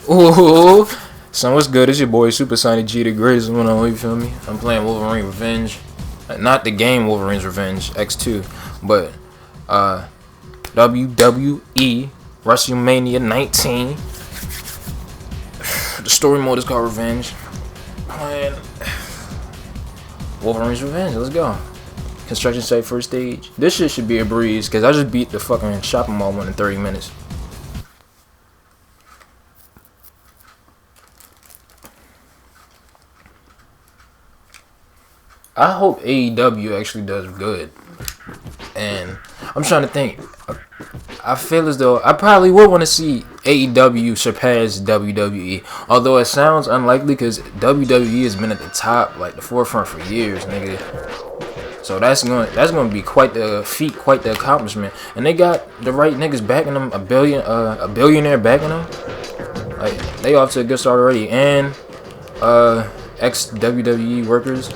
Ooh, son, what's good? It's your boy Super Sonic G, the greatest one on. You feel me? I'm playing Wolverine Revenge, not the game Wolverine's Revenge X2, but WWE Wrestlmania 19. The story mode is called Revenge. Playing Wolverine's Revenge. Let's go. Construction site first stage. This shit should be a breeze because I just beat the fucking shopping mall one in 30 minutes. I hope AEW actually does good. And I'm trying to think. I feel as though I probably would want to see AEW surpass WWE. Although it sounds unlikely because WWE has been at the top, like the forefront for years, nigga. So that's gonna be quite the feat, quite the accomplishment. And they got the right niggas backing them, a billionaire backing them. Like they off to a good start already. And ex WWE workers.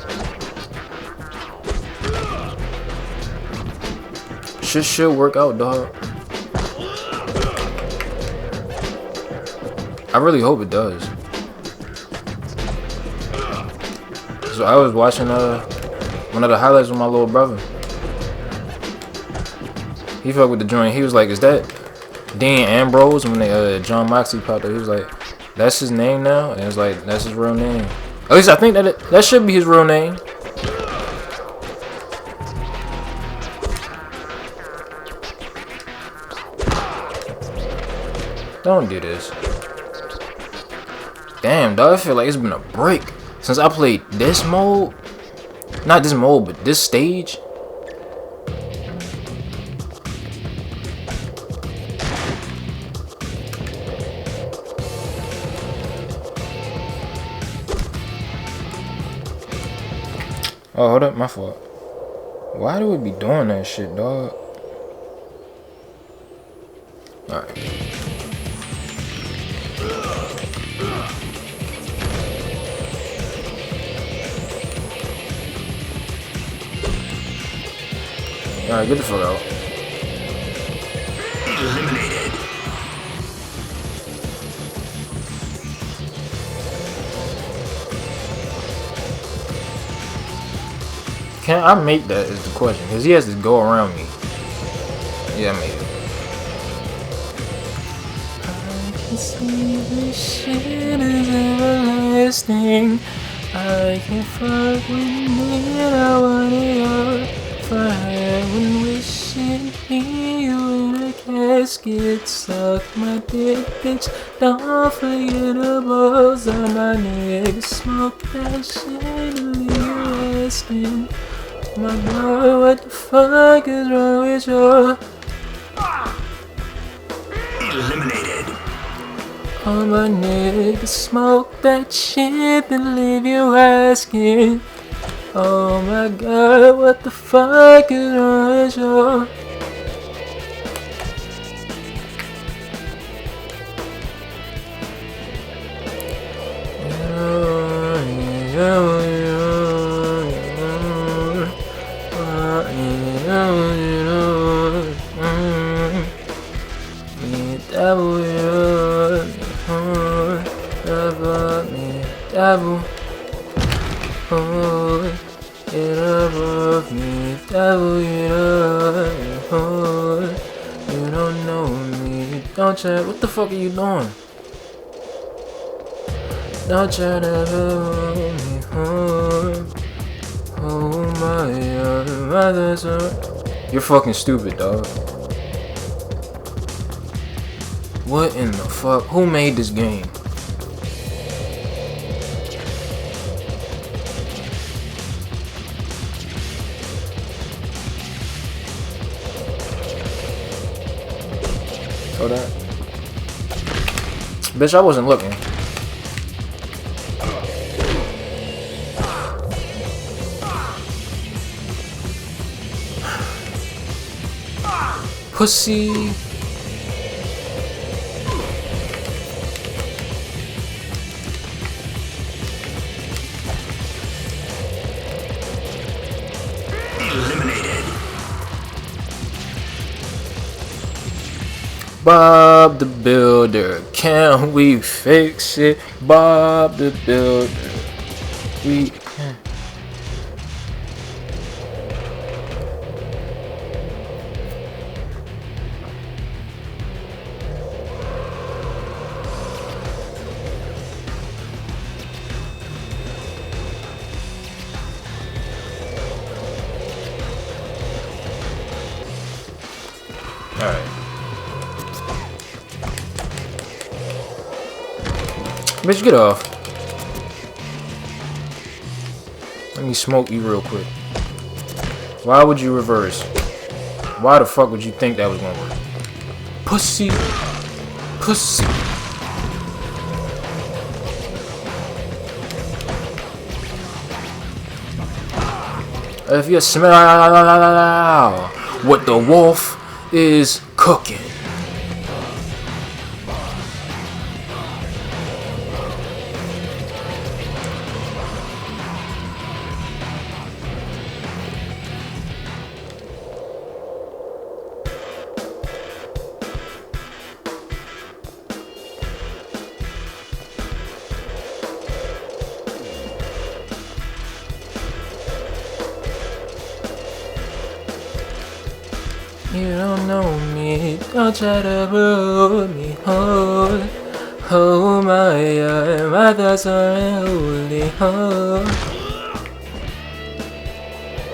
Shit should work out, dog. I really hope it does. So I was watching one of the highlights with my little brother. He fucked with the joint. He was like, "Is that Dean Ambrose?" When they John Moxley popped up, he was like, "That's his name now," and it's like, "That's his real name." At least I think that should be his real name. Don't do this. Damn, dog, I feel like it's been a break since I played this mode. Not this mode, but this stage. Oh, hold up, my fault. Why do we be doing that shit, dog? Alright. Alright, get the fuck out. Eliminated. Can I make that is the question. Because he has to go around me. Yeah, I made it. I can see this shit is everlasting. I can fuck with me and I want it all. Fire when wishing you in a casket. Suck my dick, bitch. Don't forget the balls on my neck. Smoke that shit when you're asking. My boy, what the fuck is wrong with you? Eliminated. On my neck, smoke that shit and leave you asking. Oh my god, what the fuck is wrong with you? Get above me, devil, you don't know me. Don't try, what the fuck are you doing? Don't try to hold me home. Oh my mother's You're fucking stupid, dog. What in the fuck? Who made this game? Oh, that. Bitch, I wasn't looking. Pussy. Bob the Builder, can we fix it? Bob the Builder, we can. Alright. Bitch, get off. Let me smoke you real quick. Why would you reverse? Why the fuck would you think that was gonna work? Pussy. Pussy. If you smell what the wolf is cooking. You don't know me, don't try to prove me whole. Oh my thoughts are unholy. Oh,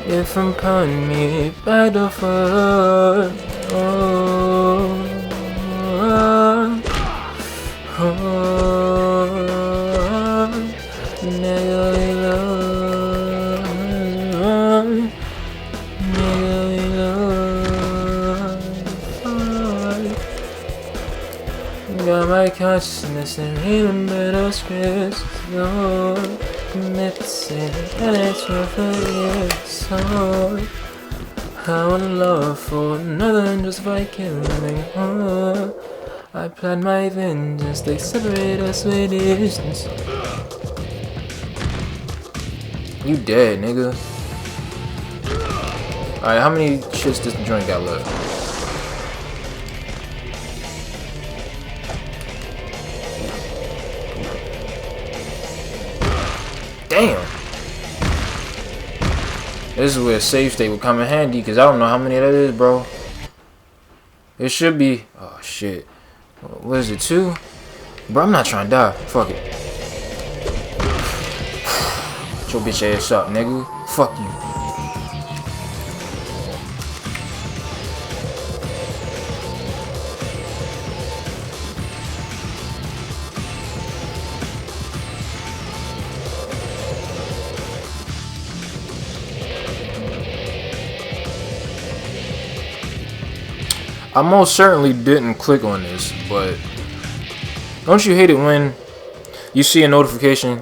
if I'm pulling me by the foot. Oh, oh, oh, nigga, love. Got my consciousness and remember those scripts. Lord, missing and it's for years. So I want love for another and just by killing. Oh, I plan my vengeance. They separate us with distance. You dead, nigga. Alright, how many shits this joint got left? Damn. This is where a save state would come in handy, because I don't know how many that is, bro. It should be... Oh, shit. What is it, 2? Bro, I'm not trying to die. Fuck it. Get your bitch ass up, nigga. Fuck you. I most certainly didn't click on this, but don't you hate it when you see a notification,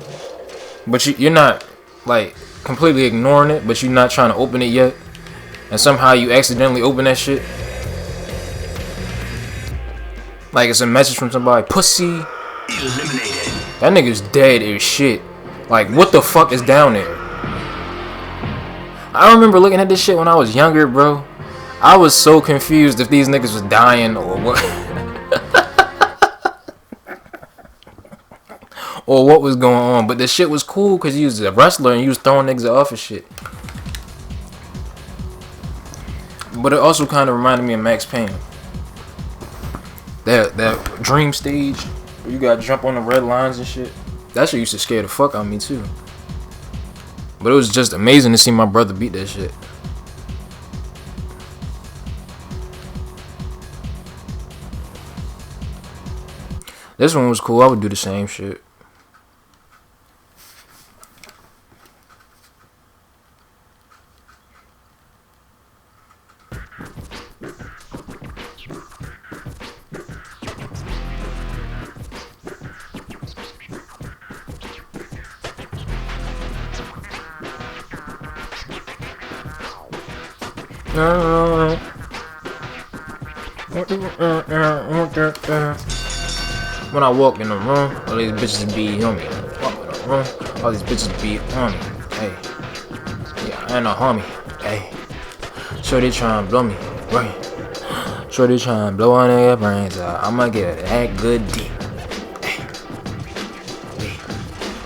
but you're not like completely ignoring it, but you're not trying to open it yet, and somehow you accidentally open that shit? Like it's a message from somebody, pussy. Eliminated. That nigga's dead as shit. Like what the fuck is down there? I remember looking at this shit when I was younger, bro. I was so confused if these niggas was dying or what. Or what was going on. But the shit was cool because he was a wrestler and he was throwing niggas off and shit. But it also kind of reminded me of Max Payne. That dream stage where you gotta jump on the red lines and shit. That shit used to scare the fuck out of me too. But it was just amazing to see my brother beat that shit. This one was cool. I would do the same shit. When I walk in the room, all these bitches be on me. Walk in the room, all these bitches be on me. Hey, yeah, I ain't a homie. Hey, so they tryna blow me, right? Shorty trying blow on their brains out. I'ma get that good deep.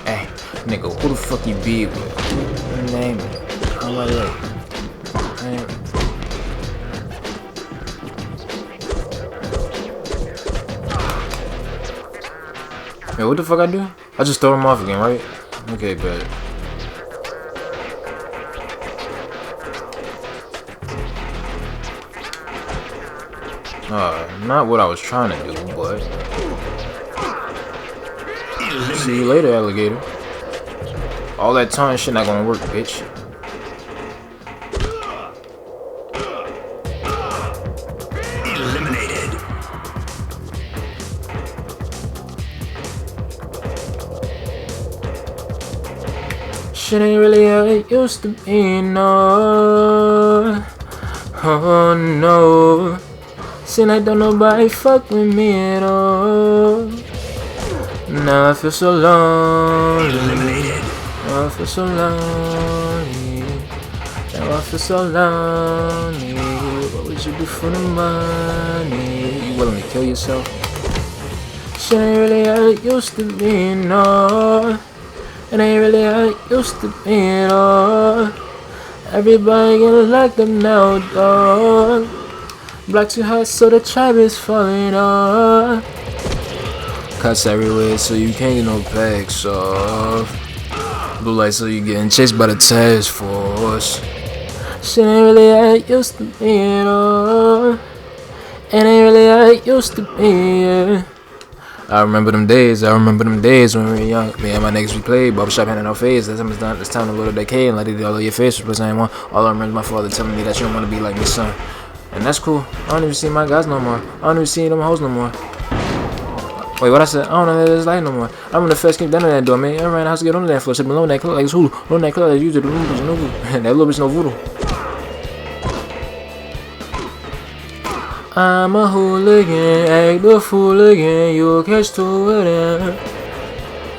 Hey, nigga, who the fuck you be with? Name it. How am I late? Hey, what the fuck I do? I just throw him off again, right? Okay, bet. Not what I was trying to do, but see you later, alligator. All that time shit not gonna work, bitch. Eliminated. Shit ain't really how it used to be, no. Oh no. Seem like don't nobody fuck with me at all. Now I feel so lonely. Eliminated. Now I feel so lonely. Now I feel so lonely. What would you do for the money? You willing to kill yourself? Shit ain't really how it used to be, no. It ain't really how it used to be at all. Everybody getting locked up now, dog. Black too hot, so the tribe is falling off. Cuts everywhere, so you can't get no packs off. Blue light, so you getting chased by the task force. Shit ain't really how it used to be at all. It ain't really how it used to be, yeah. I remember them days when we were young. Me and my niggas we played, barbershop handing out face. That time it's done, it's time to go to decay and let it all of your face replace anyone. All I remember is my father telling me that you don't want to be like me, son. And that's cool. I don't even see my guys no more. I don't even see them hoes no more. Wait, what I said? I don't know that it's light no more. I'm in the first keep down on that door, man. Everybody in the house get on that floor. Sit below that clock like it's hoodoo. Below that clock like you do the little bitch no voodoo. That little bitch no voodoo. I'm a hooligan, act the fool again. You'll catch two of them.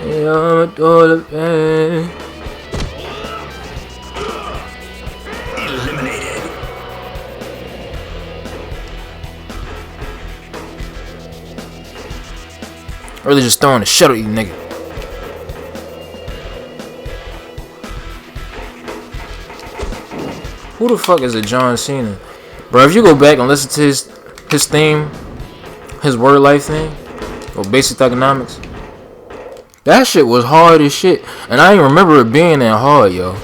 Yeah, I'm a dollar man. Eliminated. Really just throwing the shit at you, nigga. Who the fuck is a John Cena? Bro, if you go back and listen to his theme, his word life thing, or basic economics, that shit was hard as shit. And I ain't remember it being that hard, yo.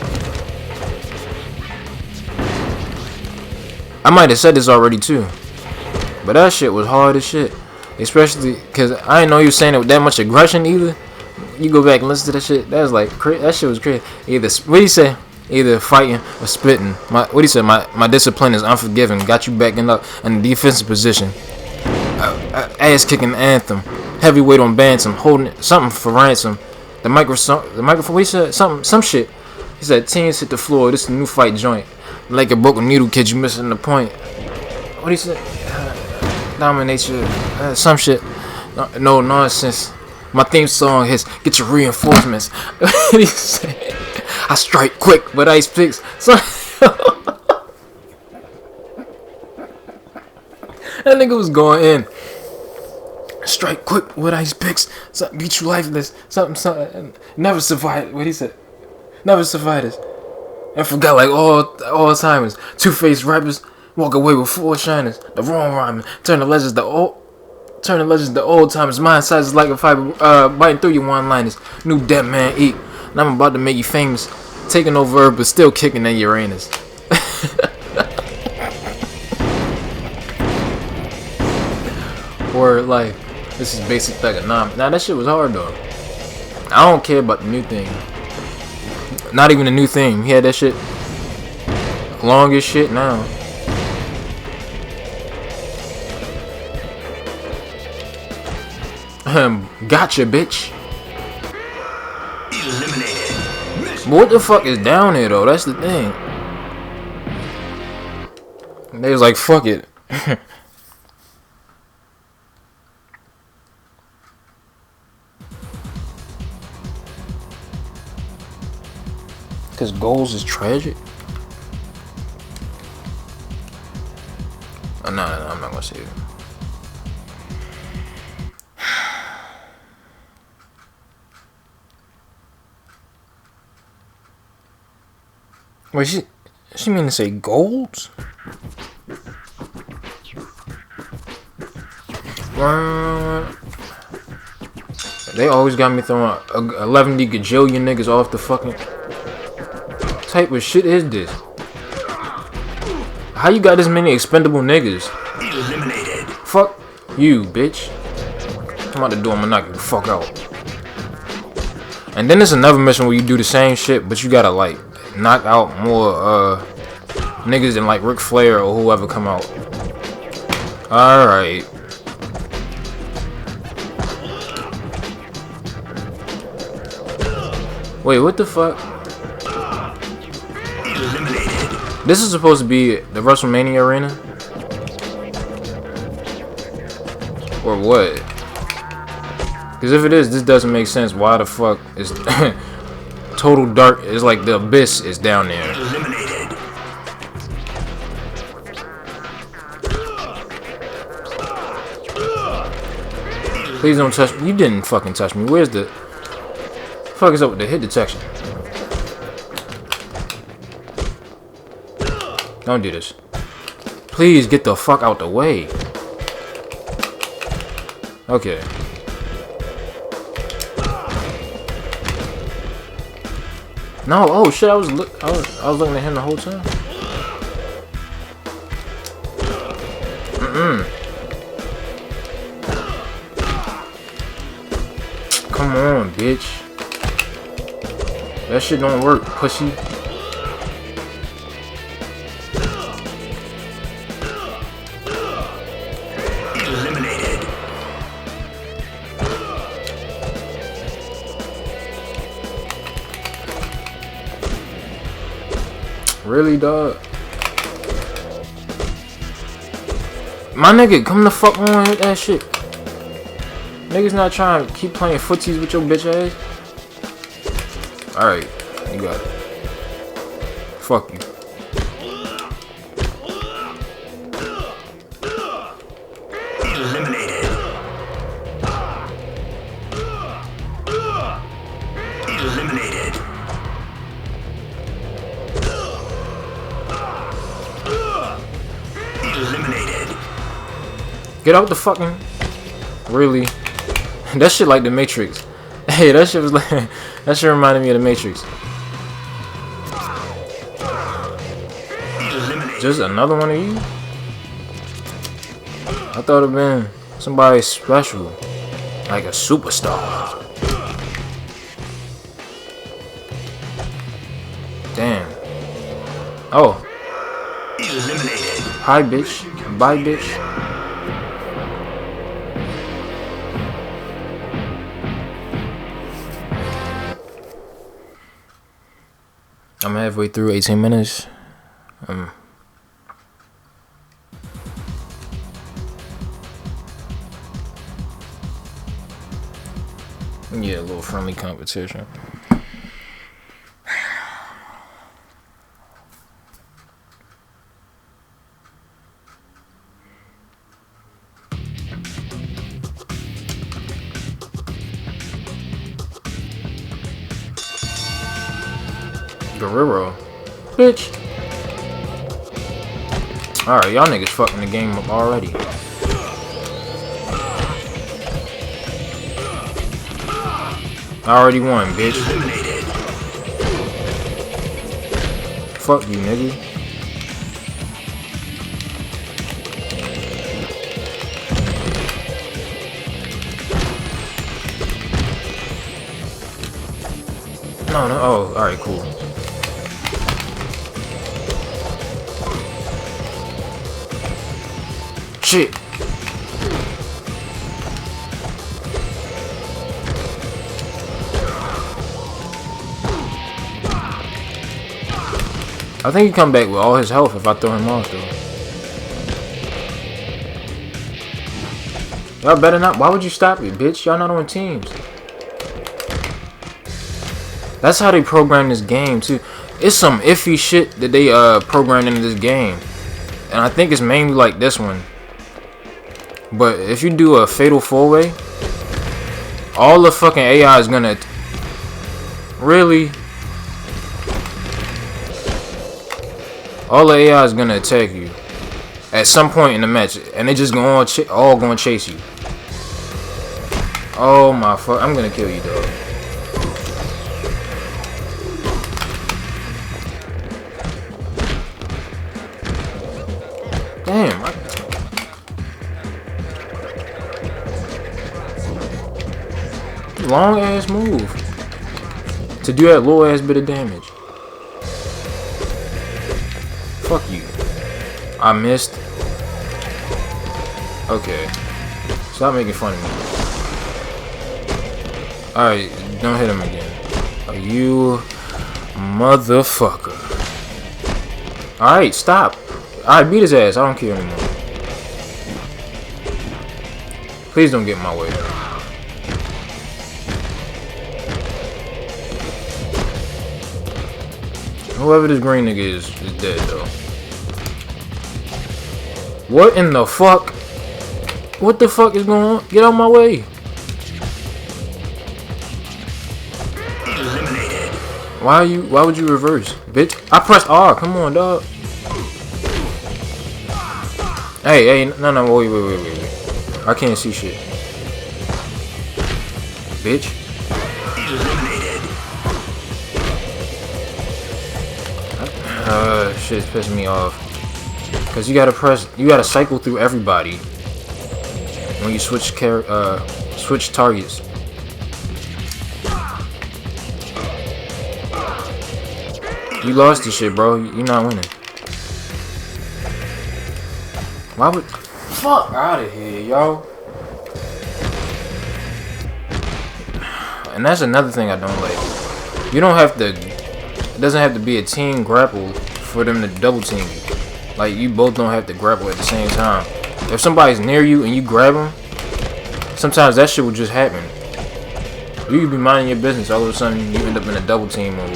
I might have said this already too, but that shit was hard as shit. Especially because I didn't know you was saying it with that much aggression either. You go back and listen to that shit. That was like that shit was crazy. Either what he say? Either fighting or spitting. What he said? My discipline is unforgiving. Got you backing up in the defensive position. Ass kicking anthem. Heavyweight on bantam. Holding something for ransom. The microphone. What he said? Some shit. He said teams hit the floor. This is a new fight joint. Like a broken needle, kid. You missing the point. What he said? Dominate your some shit. No nonsense. My theme song is get your reinforcements. He said, I strike quick with ice picks. So that nigga was going in. Strike quick with ice picks. Something beat you lifeless. Something. Never survived. What he said? Never survived this. And forgot like all timers. Two-faced rappers. Walk away with four shiners. The wrong rhyming. Turn the legends to old timers. Mind size is like a fiber. Biting through your one-liners. New dead man eat. And I'm about to make you famous. Taking over Earth, but still kicking at Uranus. Word life. This is basic economics. Now that shit was hard though. I don't care about the new thing. Not even the new thing. He had that shit. Long as shit now. Gotcha, bitch. Eliminated. But what the fuck is down here though? That's the thing. They was like, fuck it. Cause goals is tragic. no, I'm not gonna save it. Wait, she mean to say golds? They always got me throwing 11 gajillion niggas off the fucking. Type of shit is this? How you got this many expendable niggas? Eliminated. Fuck you, bitch. Come out the door, I'ma knock you the fuck out. And then there's another mission where you do the same shit, but you gotta like knock out more niggas than like Ric Flair or whoever come out. Alright. Wait, what the fuck? Eliminated. This is supposed to be the Wrestlmania arena? Or what? Because if it is, this doesn't make sense. Why the fuck is total dark? It's like the abyss is down there. Eliminated. Please don't touch me. You didn't fucking touch me. Where's the fuck is up with the hit detection? Don't do this. Please get the fuck out the way. Okay. No, oh shit! I was looking at him the whole time. Come on, bitch. That shit don't work, pussy. Eliminated. Really, dog? My nigga, come the fuck on and hit that shit. Niggas not trying to keep playing footsies with your bitch ass. Alright, you got it. Fuck you. Eliminated. Eliminated. Eliminated. Get out the fucking. Really? That shit like the Matrix. Hey, that shit was like. That shit reminded me of the Matrix. Eliminated. Just another one of you? I thought it'd been somebody special. Like a superstar. Damn. Oh. Eliminated. Hi, bitch. Bye, bitch. I'm halfway through 18 minutes. Yeah, a little friendly competition. Guerrero. Bitch. Alright, y'all niggas fucking the game up already. I already won, bitch. Eliminated. Fuck you, nigga. No, no. Oh, alright, cool. Shit. I think he come back with all his health if I throw him off, though. Y'all better not. Why would you stop it, bitch? Y'all not on teams. That's how they program this game, too. It's some iffy shit that they programmed into this game. And I think it's mainly like this one. But if you do a fatal 4-way, all the fucking AI is gonna really. All the AI is gonna attack you at some point in the match, and they just all gonna chase you. Oh my fuck! I'm gonna kill you, dog. Damn. Long ass move to do that little ass bit of damage. Fuck you. I missed. Okay. Stop making fun of me. Alright, don't hit him again. You motherfucker. Alright, stop. Alright, beat his ass. I don't care anymore. Please don't get in my way. Whoever this green nigga is dead though. What in the fuck? What the fuck is going on? Get out of my way. Eliminated. Why would you reverse? Bitch. I pressed R. Come on, dog. Hey, no, wait. I can't see shit. Bitch. Eliminated. Shit's pissing me off. Cause you gotta cycle through everybody when you switch targets. You lost this shit, bro. You're not winning. Why would... Fuck out of here, yo. And that's another thing I don't like. You don't have to... It doesn't have to be a team grapple for them to double team you. Like, you both don't have to grapple at the same time. If somebody's near you and you grab them, sometimes that shit will just happen. You could be minding your business, all of a sudden you end up in a double team move.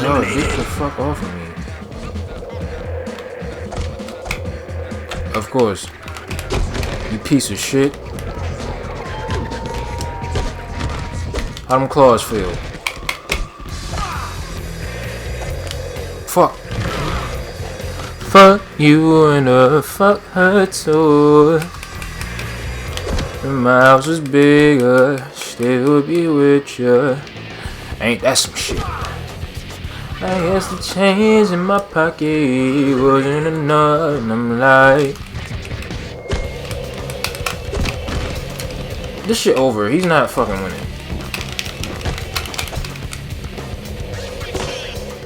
Yo, get the fuck off of me. Of course. You piece of shit. How them claws feel? Fuck. Fuck you and fuck her too. My house is bigger, still be with ya. Ain't that some shit? I guess the change in my pocket wasn't enough, and I'm like, this shit over. He's not fucking winning.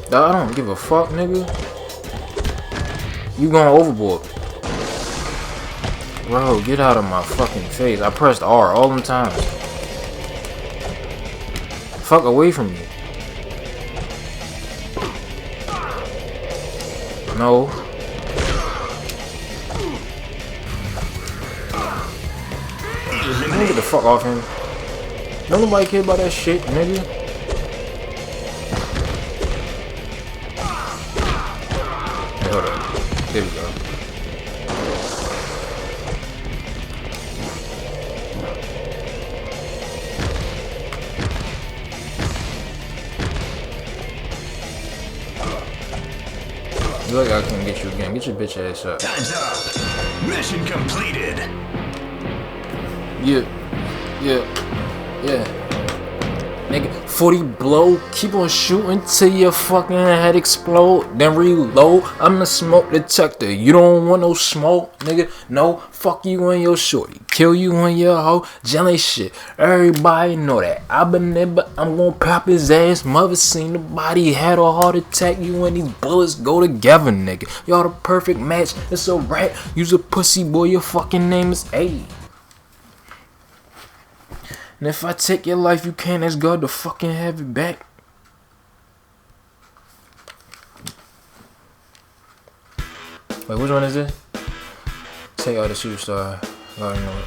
I don't give a fuck, nigga. You going overboard. Bro, get out of my fucking face. I pressed R all them times. Fuck away from me. No. Get the fuck off him. Don't nobody care about that shit, nigga. Hey, hold up. There we go. Look, I can get you again. Get your bitch ass up. Time's up. Mission completed. Yeah. Nigga, 40 blow. Keep on shooting till your fucking head explode. Then reload. I'm the smoke detector. You don't want no smoke, nigga. No, fuck you and your shorty. Kill you and your hoe. Jelly shit. Everybody know that. I been there, but I'm gonna pop his ass. Mother seen the body, had a heart attack. You and these bullets go together, nigga. Y'all the perfect match. It's a rat. You's a pussy boy. Your fucking name is A. And if I take your life, you can't ask God to fucking have it back. Wait, which one is it? Take out the superstar. I already know it.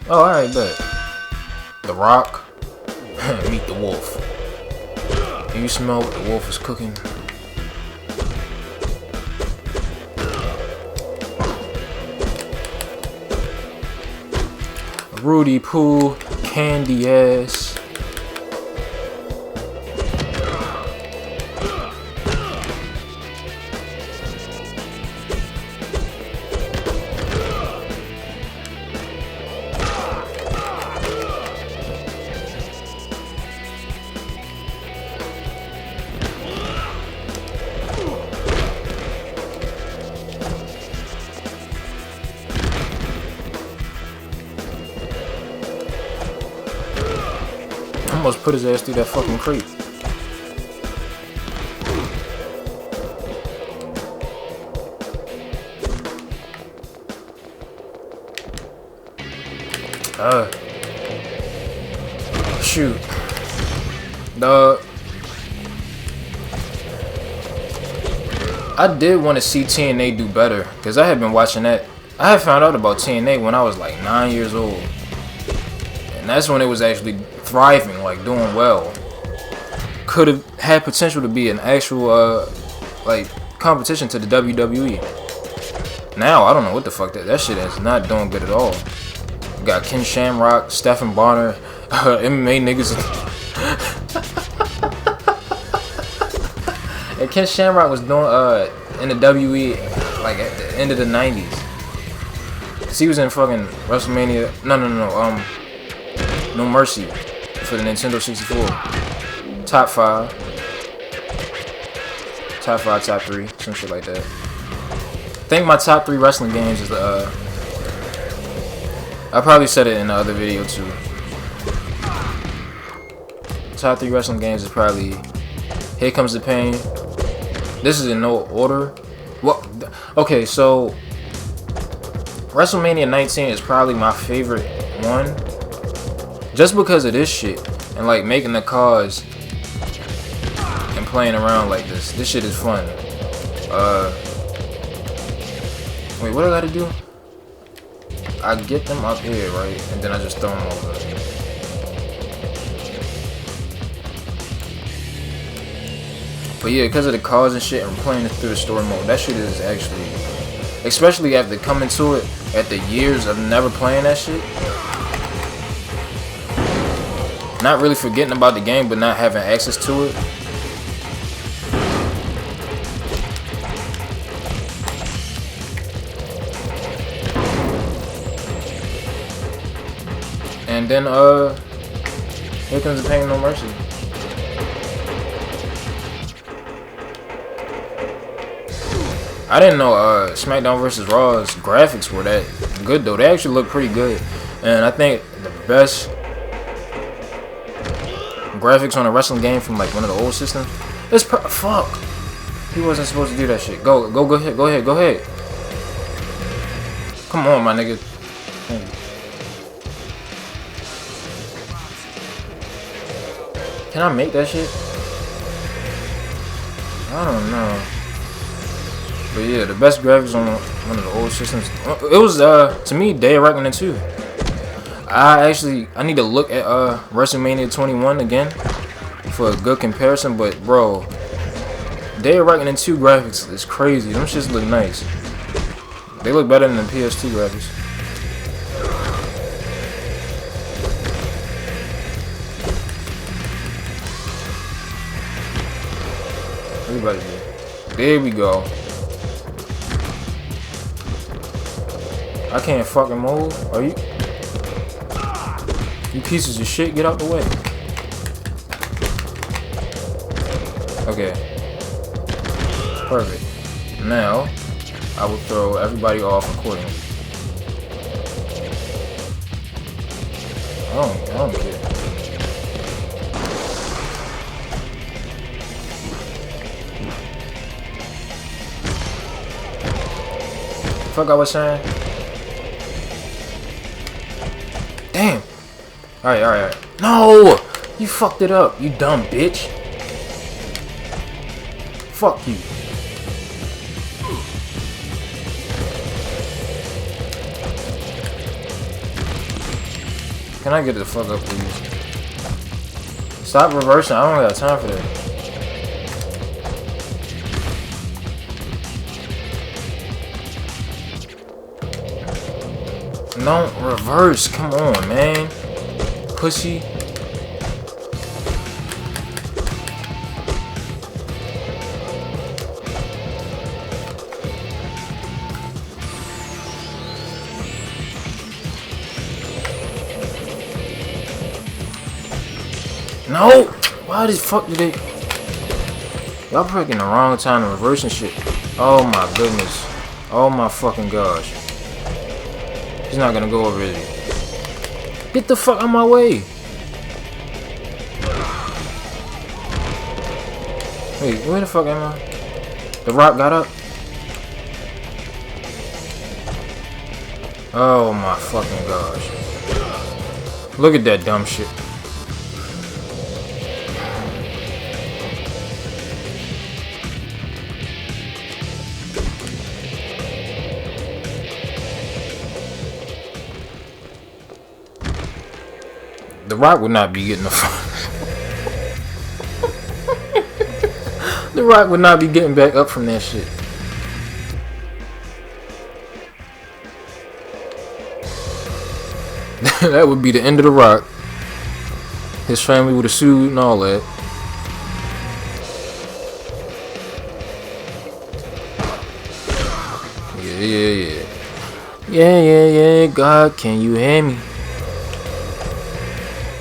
Oh, alright, bet. The Rock. Meet the Wolf. And you smell what the wolf is cooking. Rudy Poo, candy ass. Almost put his ass through that fucking crate. Shoot. I did want to see TNA do better, because I had been watching that. I had found out about TNA when I was like 9 years old. And that's when it was actually thriving, like doing well. Could have had potential to be an actual like competition to the WWE. Now I don't know what the fuck that shit is not doing good at all. You got Ken Shamrock, Stephen Bonner, MMA niggas. And Ken Shamrock was doing in the WWE like at the end of the 90s. Cause he was in fucking Wrestlemania. No Mercy for the Nintendo 64. Top 5, top 3, some shit like that. I think my top 3 wrestling games is the I probably said it in the other video too. Top 3 wrestling games is probably Here Comes the Pain. This is in no order. Well, okay, so Wrestlemania 19 is probably my favorite one. Just because of this shit and like making the cards and playing around like this. This shit is fun. Wait, what do I gotta do? I get them up here, right? And then I just throw them over. But yeah, because of the cards and shit and playing it through the story mode, that shit is actually, especially after coming to it after years of never playing that shit. Not really forgetting about the game, but not having access to it. And then, Here Comes the Pain, No Mercy. I didn't know, SmackDown vs. Raw's graphics were that good, though. They actually look pretty good. And I think the best graphics on a wrestling game from like one of the old systems. Fuck. He wasn't supposed to do that shit. Go ahead. Come on, my nigga. Can I make that shit? I don't know. But yeah, the best graphics on one of the old systems. It was to me Day of Reckoning 2. I need to look at WrestleMania 21 again for a good comparison, but bro, Day of Reckoning 2 graphics is crazy. Them shits look nice. They look better than the PS2 graphics. Everybody here. There we go. I can't fucking move. Are you? You pieces of shit, get out the way. Okay. Perfect. Now, I will throw everybody off accordingly. I don't care. Fuck I was saying? Damn. Alright. No! You fucked it up, you dumb bitch. Fuck you. Can I get the fuck up, please? Stop reversing. I don't got time for that. No, reverse. Come on, man. Pussy. No! Why the fuck did they... Y'all picking the wrong time to reverse and shit. Oh my goodness. Oh my fucking gosh. He's not gonna go over, is he? Get the fuck out of my way! Wait, where the fuck am I? The Rock got up? Oh my fucking gosh. Look at that dumb shit. The Rock would not be getting the The Rock would not be getting back up from that shit. That would be the end of The Rock. His family would have sued and all that. Yeah, God, can you hear me?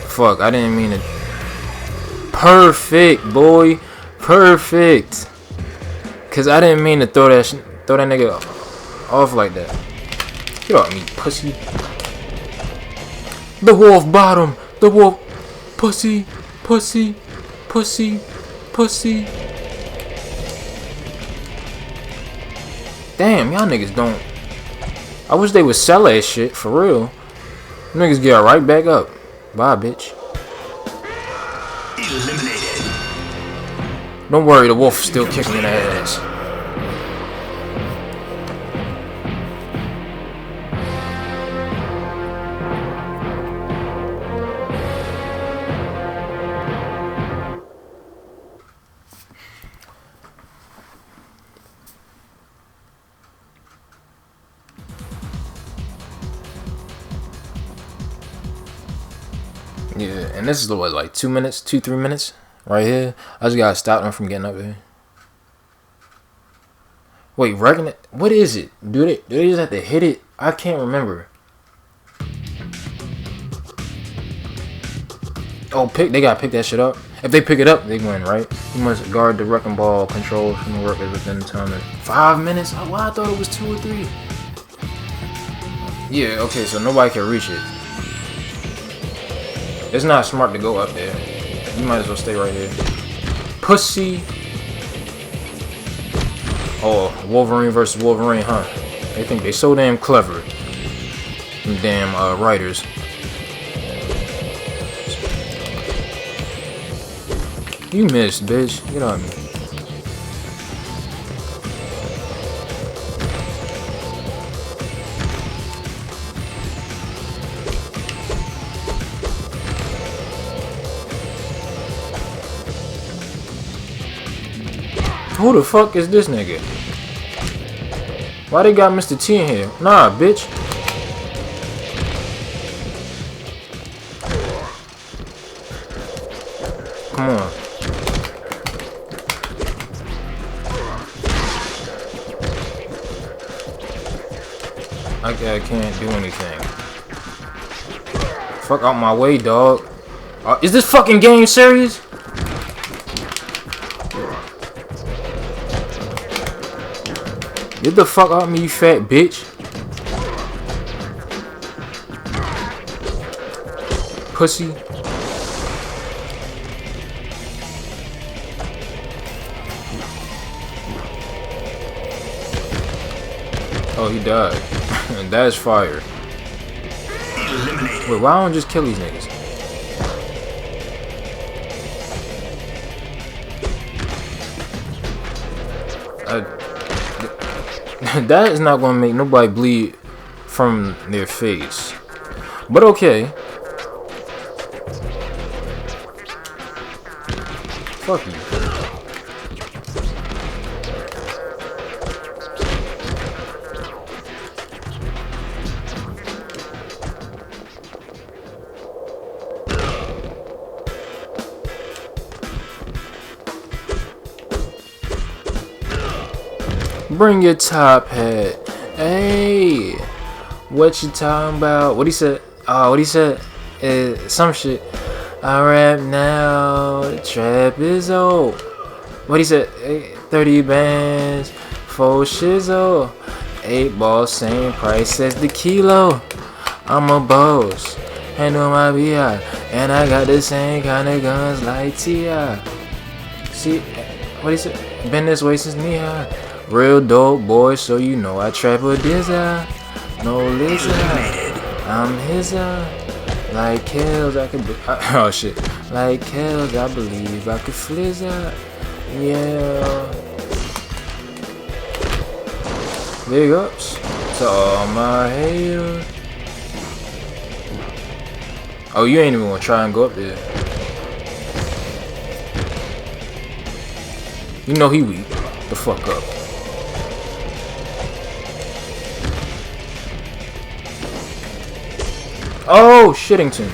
Fuck, I didn't mean it. Perfect, boy. Perfect. Cause I didn't mean to throw that nigga off like that. Get off me, pussy. The wolf bottom. The wolf. Pussy. Pussy. Pussy. Pussy. Damn, y'all niggas don't. I wish they would sell that shit for real. Niggas get right back up. Bye, bitch. Eliminated. Don't worry, the wolf's still kicking in the ass. Yeah, and this is what, like 2 minutes, 2-3 minutes, right here. I just gotta stop them from getting up here. Wait, reckon it? What is it? Do they just have to hit it? I can't remember. Oh, they gotta pick that shit up. If they pick it up, they win, right? You must guard the wrecking ball controls from the workers within the time of 5 minutes. Oh, well, I thought it was 2 or 3. Yeah, okay, so nobody can reach it. It's not smart to go up there. You might as well stay right here. Pussy. Oh, Wolverine versus Wolverine, huh? They think they so damn clever. Them damn writers. You missed, bitch. Get on me. Who the fuck is this nigga? Why they got Mr. T in here? Nah, bitch. Come on. I can't do anything. Fuck out my way, dog. Is this fucking game serious? Get the fuck out of me, you fat bitch. Pussy. Oh, he died. And that's fire. Wait, why don't I just kill these niggas? That is not gonna make nobody bleed from their face. But okay. Fuck you. Bring your top hat. Hey, what you talking about? What he said? Oh, what he said? Some shit. I rap now. The trap is old. What he said? 30 bands. 4 shizzle. 8 balls, same price as the kilo. I'm a boss. Handle my BI. And I got the same kind of guns like T.I. See, what he said? Been this way since knee high. Real dope boy, so you know I trap with this eye. No lizard. I'm his eye. Like Kells, I could. Oh shit. Like Kells, I believe I could flizz out. Yeah. Big ups to all my haters. Oh, you ain't even gonna try and go up there. You know he weak. The fuck up. Oh, Shittington.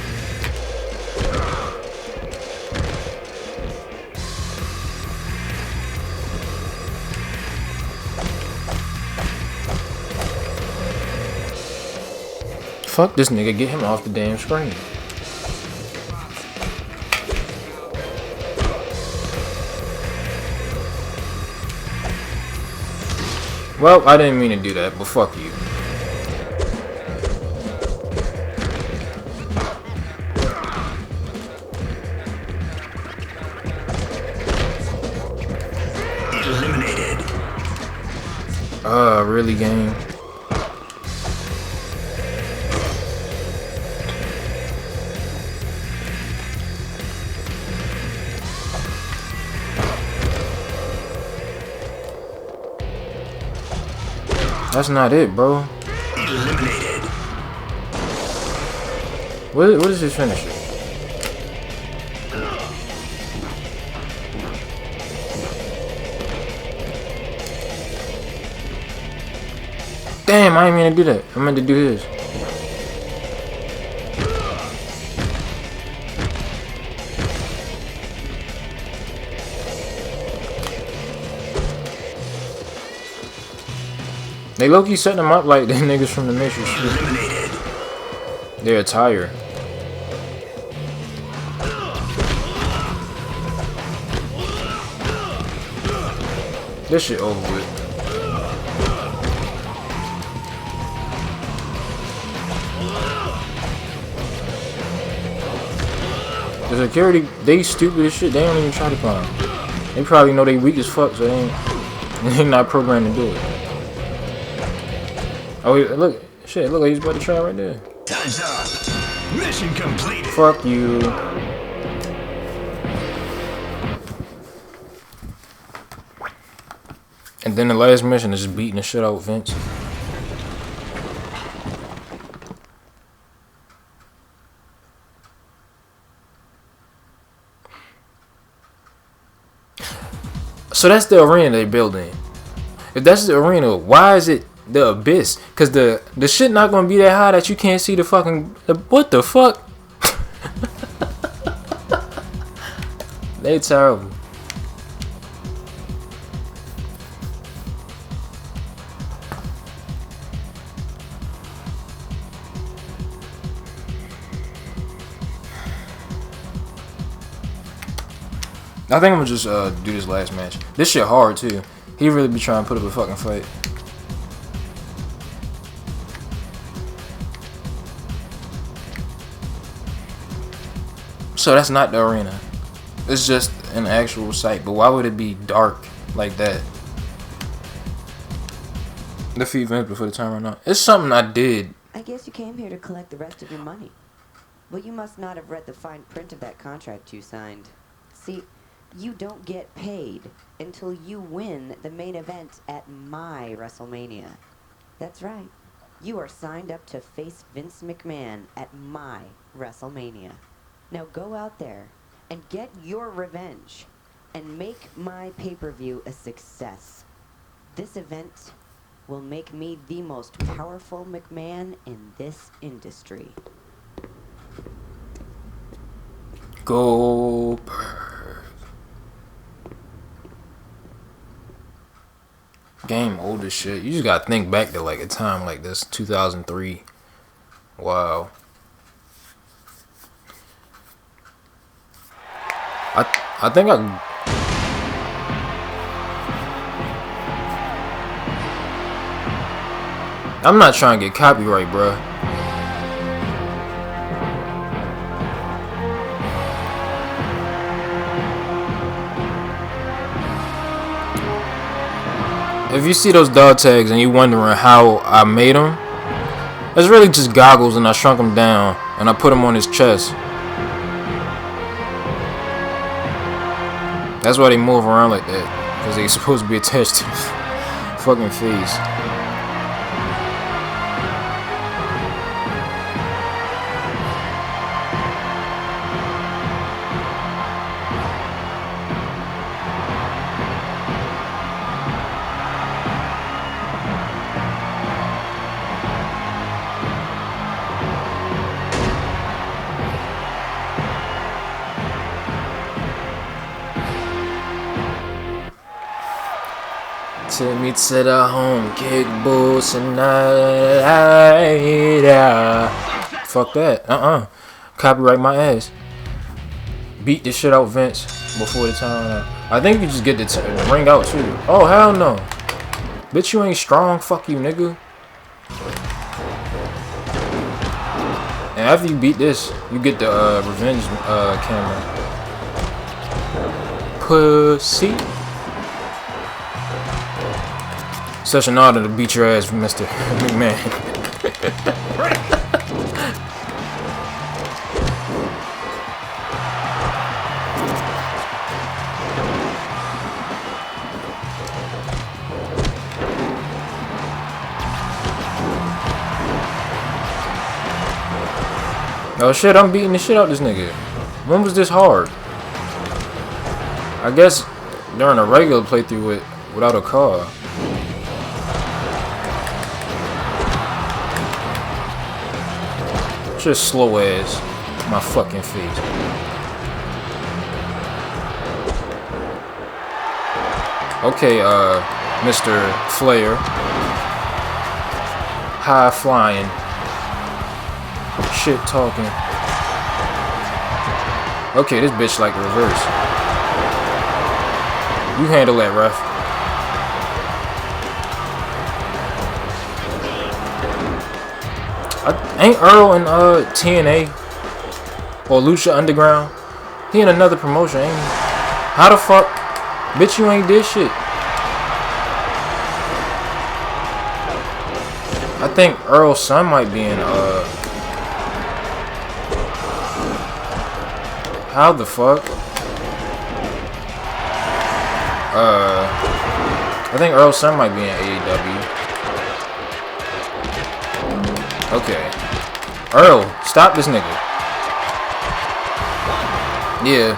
Fuck this nigga, get him off the damn screen. Well, I didn't mean to do that, but fuck you. Eliminated. Really, game? That's not it, bro. Eliminated. What is his finisher? Damn, I didn't mean to do that. I meant to do his. They low-key setting them up like the niggas from the Matrix. Eliminated. Their attire. This shit over with. The security, they stupid as shit. They don't even try to climb. They probably know they weak as fuck, so they not programmed to do it. Oh, look, shit, look like he's about to try right there. Time's up. Mission completed. Fuck you. And then the last mission is just beating the shit out of Vince. So that's the arena they're building. If that's the arena, why is it the abyss? Cause the shit not gonna be that high that you can't see the fucking what the fuck? They terrible. I think I'm gonna just do this last match. This shit hard too. He really be trying to put up a fucking fight. So that's not the arena. It's just an actual site. But why would it be dark like that? Defeat Vince before the time run out. It's something I did. I guess you came here to collect the rest of your money. But you must not have read the fine print of that contract you signed. See, you don't get paid until you win the main event at my Wrestlmania. That's right. You are signed up to face Vince McMahon at my Wrestlmania. Now go out there and get your revenge and make my pay-per-view a success. This event will make me the most powerful McMahon in this industry. Goldberg. Game old as shit. You just gotta think back to like a time like this, 2003. Wow. I think I'm not trying to get copyright, bruh. If you see those dog tags and you wondering how I made them, it's really just goggles and I shrunk them down and I put them on his chest. That's why they move around like that, because they're supposed to be attached to his fucking face. Take me to the home, kick boots and fuck that. Copyright my ass. Beat this shit out, Vince, before the time. I think you just get the ring out too. Oh hell no, bitch, you ain't strong. Fuck you, nigga. And after you beat this, you get the revenge camera. Pussy. Such an honor to beat your ass, Mr. McMahon. Oh shit, I'm beating the shit out of this nigga. When was this hard? I guess during a regular playthrough without a car. Just slow as my fucking face. Okay, Mr. Flair. High flying. Shit talking. Okay, this bitch like reverse. You handle that, ref. Ain't Earl in TNA or Lucha Underground? He in another promotion, ain't he? How the fuck? Bitch, you ain't did shit. I think Earl's son might be in how the fuck? I think Earl's son might be in AEW. Okay. Earl, stop this nigga. Yeah,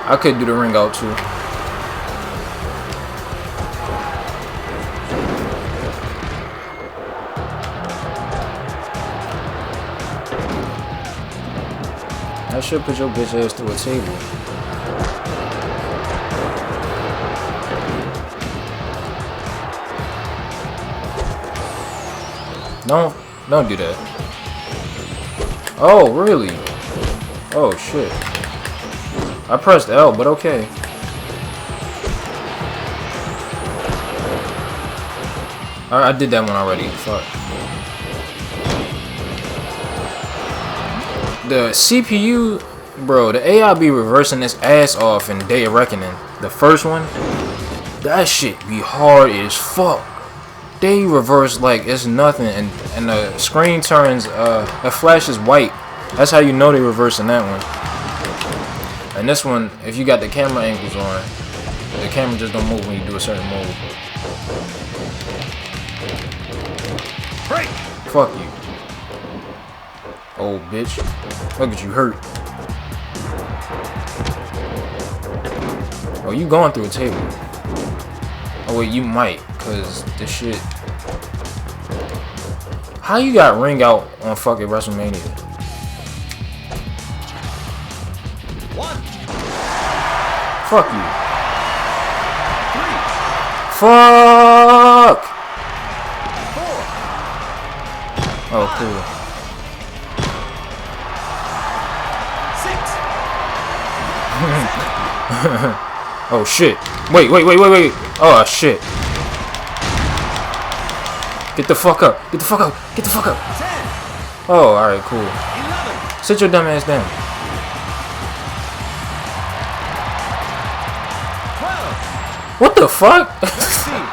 I could do the ring out too. I should put your bitch ass through a table. Don't do that. Oh, really? Oh, shit. I pressed L, but okay. I did that one already. Fuck. The CPU, bro, the AI be reversing its ass off in Day of Reckoning. The first one, that shit be hard as fuck. They reverse like it's nothing, and the screen turns, the flash is white. That's how you know they reversing that one. And this one, if you got the camera angles on, the camera just don't move when you do a certain move. Break. Fuck you, old bitch. Look at you hurt. Oh, you going through a table. Oh wait, you might, cause this shit. How you got ring out on fucking Wrestlemania? One. Fuck you. 3. Fuck. Oh, cool. 6. Oh shit. Wait. Oh shit. Get the fuck up. Get the fuck up. Get the fuck up. 10. Oh, alright, cool. 11. Sit your dumb ass down. 12. What the fuck? 13.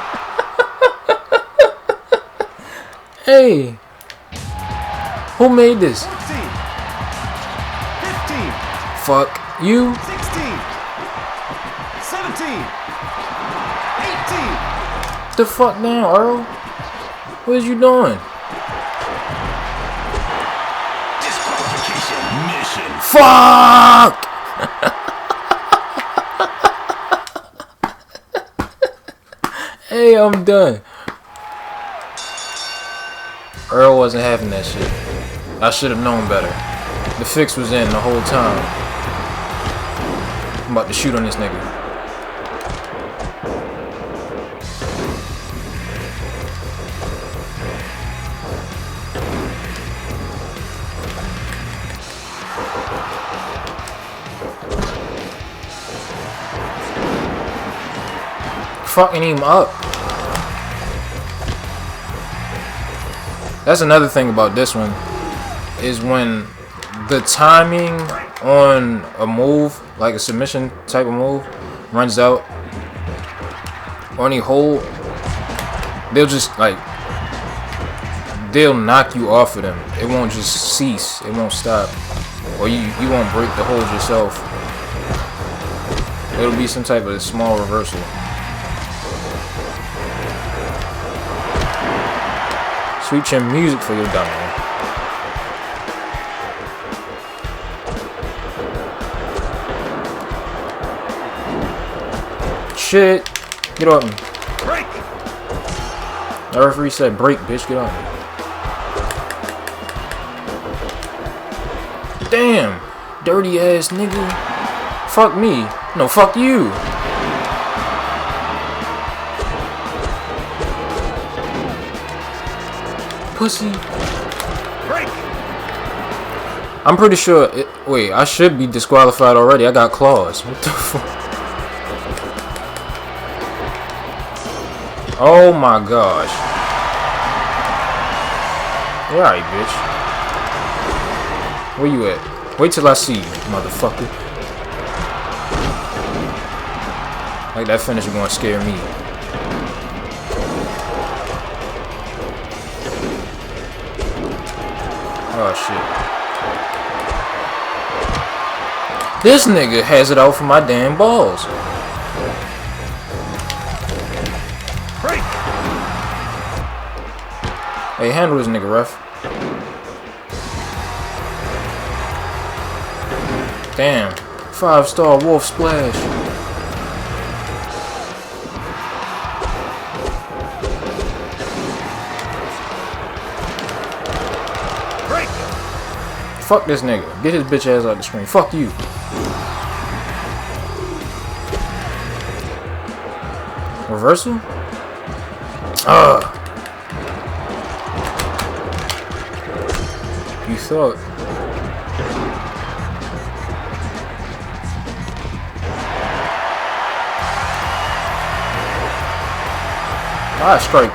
Hey. Who made this? 14. 15. Fuck you. 16. 17. 18. The fuck now, Earl? What is you doing? Disqualification mission. Fuck! Hey, I'm done. Earl wasn't having that shit. I should have known better. The fix was in the whole time. I'm about to shoot on this nigga. Fucking him up. That's another thing about this one, is when the timing on a move, like a submission type of move, runs out or any hold, they'll just they'll knock you off of them. It won't just cease. It won't stop. Or you won't break the hold yourself. It'll be some type of small reversal. Sweet chin music for your dumb man. Shit. Get off me. Break. The referee said break, bitch. Get off me. Damn. Dirty ass nigga. Fuck me. No, fuck you. Pussy. Break. I'm pretty sure. Wait, I should be disqualified already. I got claws. What the fuck? Oh my gosh. Alright, bitch. Where you at? Wait till I see you, motherfucker. Like that finisher gonna scare me. Oh shit. This nigga has it out for my damn balls. Break. Hey, handle this nigga, ref. Damn. 5-star wolf splash. Break. Fuck this nigga. Get his bitch ass out the screen. Fuck you. Reversal? You thought. I strike you.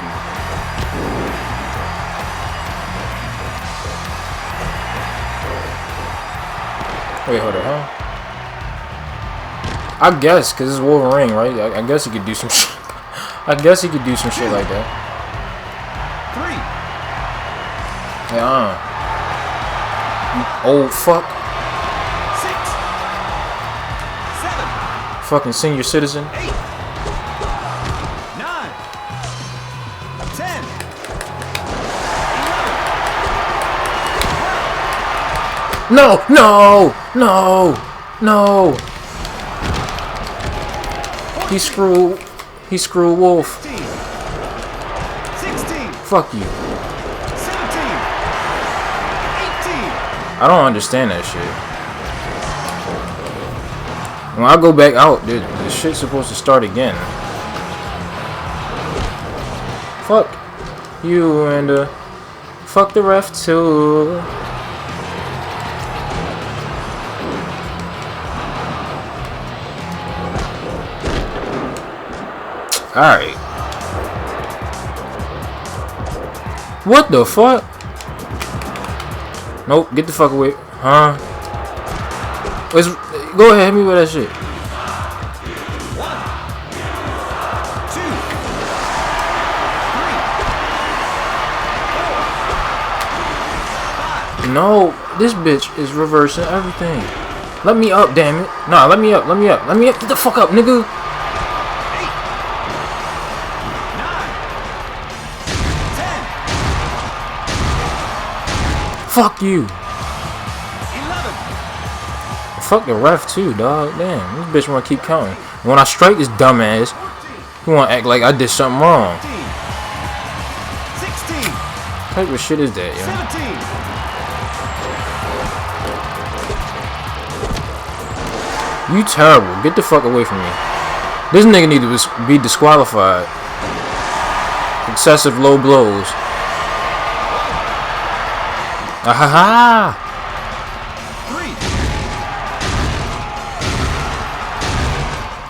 Wait, hold on, huh? I guess, cause it's Wolverine, right? I guess he could do some shit. I guess he could do some shit like that. 3. Yeah, You old fuck. 6. 7. Fucking senior citizen. 8. 9. 10. 11. No, no, no, no. He screwed Wolf. 15. 16. Fuck you. 17. 18. I don't understand that shit. When I go back out, the shit's supposed to start again. Fuck you and fuck the ref too. Alright. What the fuck? Nope, get the fuck away. Huh? Go ahead, hit me with that shit. 1, 2, 3, 4, 5. No, this bitch is reversing everything. Let me up, damn it. Nah, let me up, let me up. Let me up. Get the fuck up, nigga. 8, 9, 10, Fuck you. 11. Fuck the ref too, dog. Damn, this bitch wanna keep counting. When I strike this dumbass, he wanna act like I did something wrong. 15, 16, What type of shit is that, yo? 17. You terrible. Get the fuck away from me. This nigga need to be disqualified. Excessive low blows. Ahaha! 3,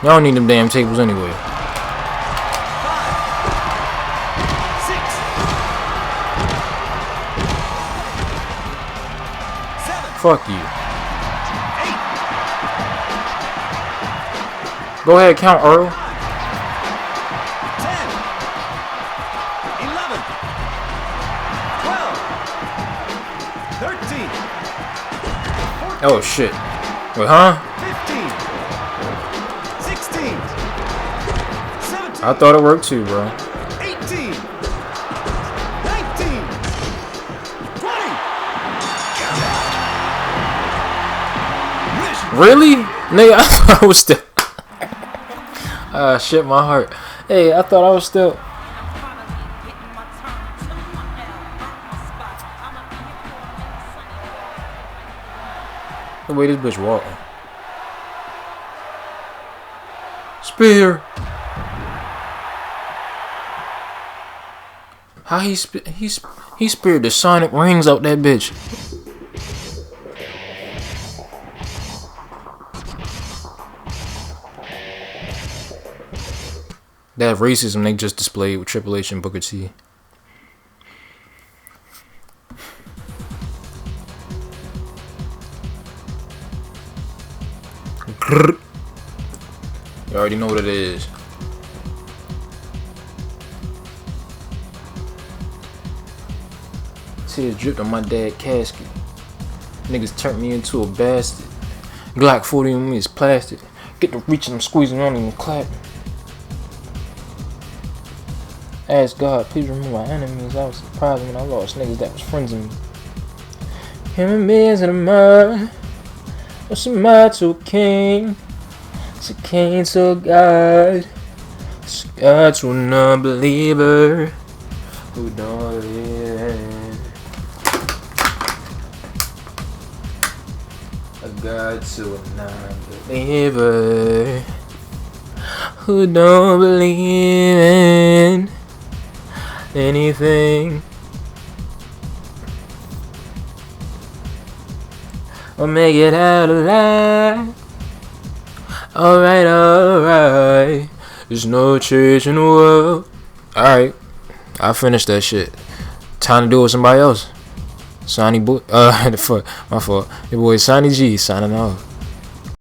Y'all don't need them damn tables anyway. 5, 6, 7, Fuck you. 8, Go ahead, count, Earl. 10, 11, 12, 13, 14, Oh shit. Wait, huh? 15, 16, 17, I thought it worked too, bro. 18, 19, 20. Really? Nigga, I thought I was still. Ah, shit, my heart. Hey, I thought I was still. The way this bitch walking. Spear. How he speared the sonic rings out that bitch. That racism they just displayed with Triple H and Booker T. You already know what it is. Tears dripped on my dad's casket. Niggas turned me into a bastard. Glock 40 on me is plastic. Get to reaching, I'm squeezing on him and clapping. Ask God, please remove my enemies. I was surprised when I lost niggas that was friends of me. Human beings in the mud. What's a mud to a king? It's a king to a God. It's a God to a non-believer who don't believe. A God to a non-believer who don't believe in anything. Or make it out alive. Alright, alright. There's no church in the world. Alright. I finished that shit. Time to do it with somebody else. Sonny Boy. My fault. Your boy Sonny G signing off.